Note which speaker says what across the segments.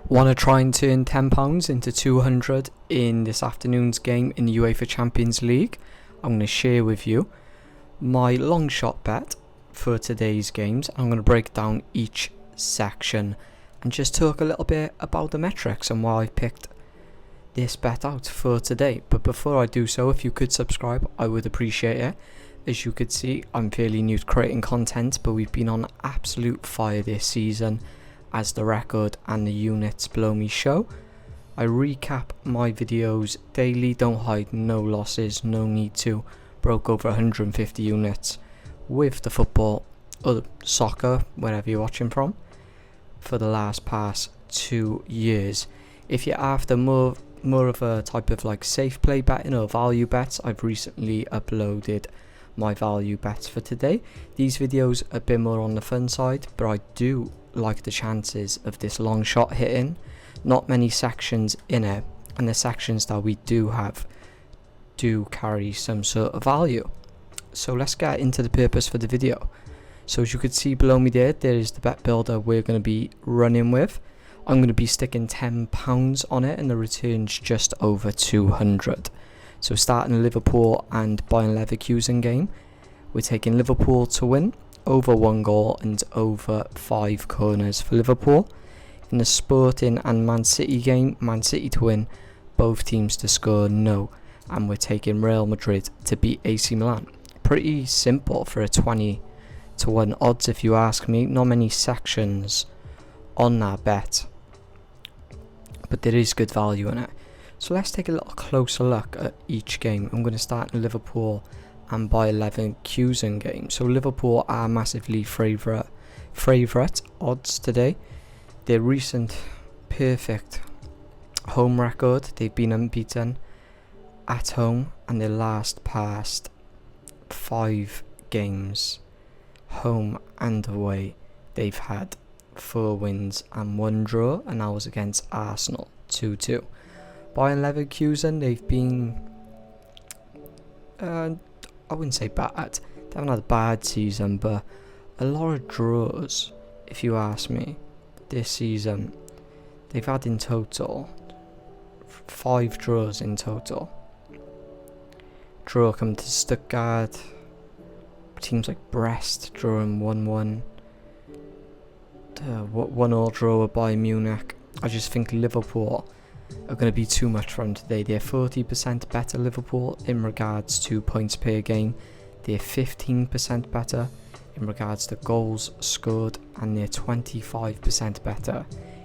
Speaker 1: Want to try and turn £10 into 200 in this afternoon's game in the UEFA Champions League? I'm going to share with you my long shot bet for today's games. I'm going to break down each section and just talk a little bit about the metrics and why I picked this bet out for today. But before I do so, if you could subscribe, I would appreciate it. As you could see, I'm fairly new to creating content, but we've been on absolute fire this season, as the record and the units below me show. I recap my videos daily, don't hide, no losses, no need to. Broke over 150 units with the football or soccer, wherever you're watching from, for the past 2 years. If you're after more of a type of like safe play betting or value bets, I've recently uploaded my value bets for today. These videos are a bit more on the fun side, but I do like the chances of this long shot hitting. Not many sections in it, and the sections that we do have do carry some sort of value. So let's get into the purpose for the video. So as you could see below me there is the bet builder we're going to be running with. I'm going to be sticking £10 on it, and the return's just over 200. So starting Liverpool and Bayern Leverkusen game, we're taking Liverpool to win, over 1 goal and over 5 corners for Liverpool. In the Sporting and Man City game, Man City to win, both teams to score no, and we're taking Real Madrid to beat AC Milan. Pretty simple for a 20 to 1 odds if you ask me. Not many sections on that bet, but there is good value in it. So let's take a little closer look at each game. I'm going to start in Liverpool and Bayer Leverkusen game. So Liverpool are massively favourite odds today. Their recent perfect home record, they've been unbeaten at home, and their past 5 games, home and away, they've had 4 wins and 1 draw, and that was against Arsenal 2-2. Bayern Leverkusen, they've been I wouldn't say bad. They haven't had a bad season, but a lot of draws, if you ask me, this season. They've had in total 5 draws in total. Draw come to Stuttgart. Teams like Brest drawing 1-1. 1-1 draw with Bayern Munich. I just think Liverpool are going to be too much for them today. They're 40% better, Liverpool, in regards to points per game. They're 15% better in regards to goals scored, and they're 25% better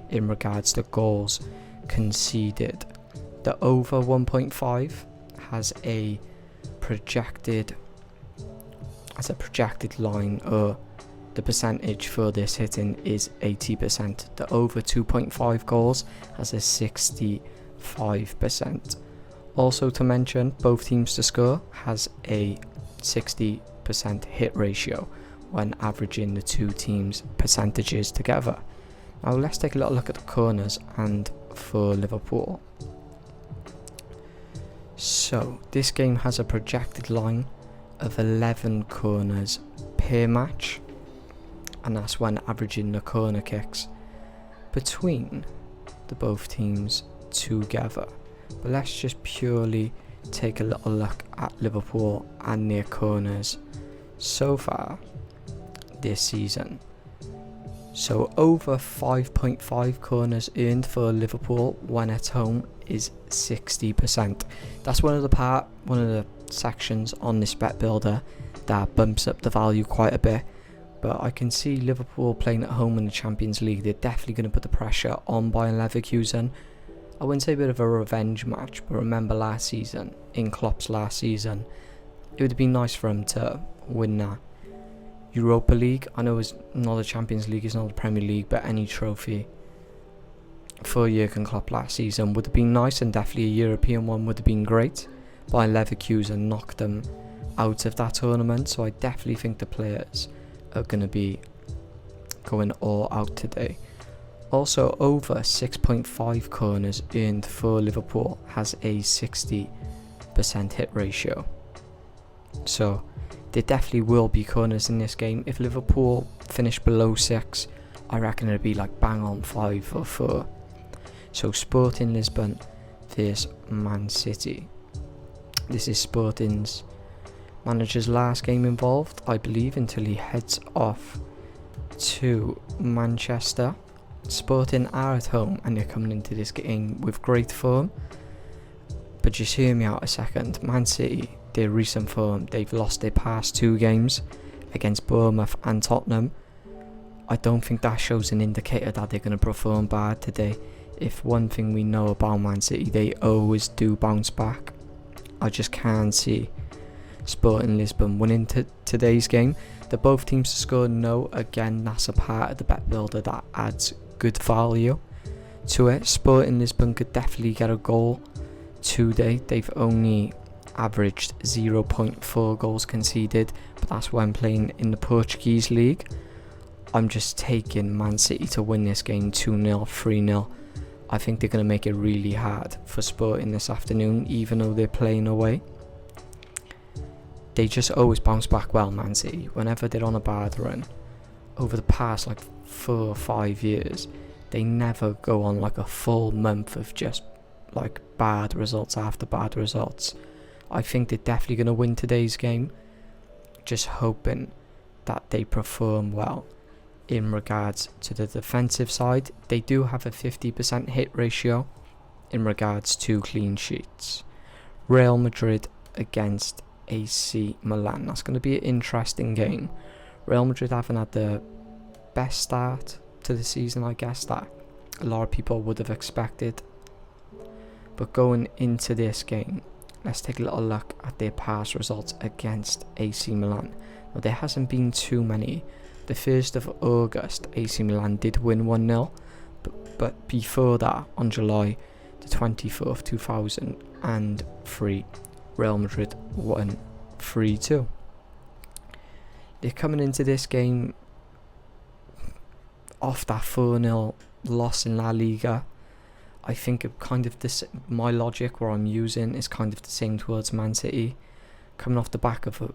Speaker 1: in regards to goals conceded. The over 1.5 has a projected line, or the percentage for this hitting is 80%. The over 2.5 goals has a 65%. Also to mention, both teams to score has a 60% hit ratio when averaging the two teams' percentages together. Now let's take a little look at the corners and for Liverpool. So this game has a projected line of 11 corners per match, and that's when averaging the corner kicks between the both teams together. But let's just purely take a little look at Liverpool and their corners so far this season. So over 5.5 corners earned for Liverpool when at home is 60%. That's one of the sections on this bet builder that bumps up the value quite a bit. But I can see Liverpool playing at home in the Champions League. They're definitely going to put the pressure on Bayern Leverkusen. I wouldn't say a bit of a revenge match, but remember last season, in Klopp's last season, it would have been nice for him to win that Europa League. I know it's not the Champions League, it's not the Premier League, but any trophy for Jurgen Klopp last season would have been nice, and definitely a European one would have been great. Bayern Leverkusen knocked them out of that tournament, so I definitely think the players are going to be going all out today. Also, over 6.5 corners earned for Liverpool has a 60% hit ratio. So there definitely will be corners in this game. If Liverpool finish below 6, I reckon it'll be like bang on 5 or 4. So Sporting Lisbon vs Man City. This is Sporting's manager's last game involved, I believe, until he heads off to Manchester. Sporting are at home and they're coming into this game with great form. But just hear me out a second. Man City, their recent form, they've lost their past 2 games against Bournemouth and Tottenham. I don't think that shows an indicator that they're going to perform bad today. If one thing we know about Man City, they always do bounce back. I just can't see Sporting Lisbon winning today's game. The both teams to score, no. Again, that's a part of the bet builder that adds good value to it. Sporting Lisbon could definitely get a goal today. They've only averaged 0.4 goals conceded, but that's when playing in the Portuguese league. I'm just taking Man City to win this game 2-0, 3-0. I think they're going to make it really hard for Sporting this afternoon, even though they're playing away. They just always bounce back well, Man City. Whenever they're on a bad run, over the past 4 or 5 years, they never go on a full month of just bad results after bad results. I think they're definitely going to win today's game. Just hoping that they perform well. In regards to the defensive side, they do have a 50% hit ratio in regards to clean sheets. Real Madrid against AC Milan. That's going to be an interesting game. Real Madrid haven't had the best start to the season, I guess, that a lot of people would have expected. But going into this game, let's take a little look at their past results against AC Milan. Now, there hasn't been too many. The 1st of August, AC Milan did win 1-0, but before that, on July the 24th, 2003, Real Madrid won 3-2. They're coming into this game off that 4-0 loss in La Liga. I think my logic where I'm using is kind of the same towards Man City. Coming off the back of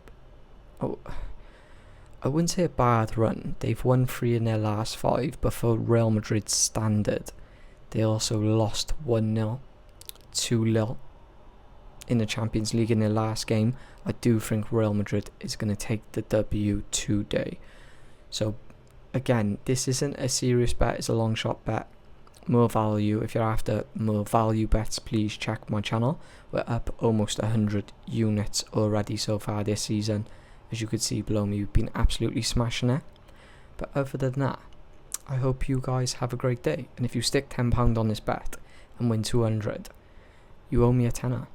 Speaker 1: I wouldn't say a bad run. They've won 3 in their last 5, but for Real Madrid's standard, they also lost 1-0, 2-0 in the Champions League in their last game. I do think Real Madrid is going to take the W today. So again, this isn't a serious bet, it's a long shot bet. More value. If you're after more value bets, please check my channel. We're up almost 100 units already so far this season. As you can see below me, we've been absolutely smashing it. But other than that, I hope you guys have a great day. And if you stick £10 on this bet and win 200, you owe me a tenner.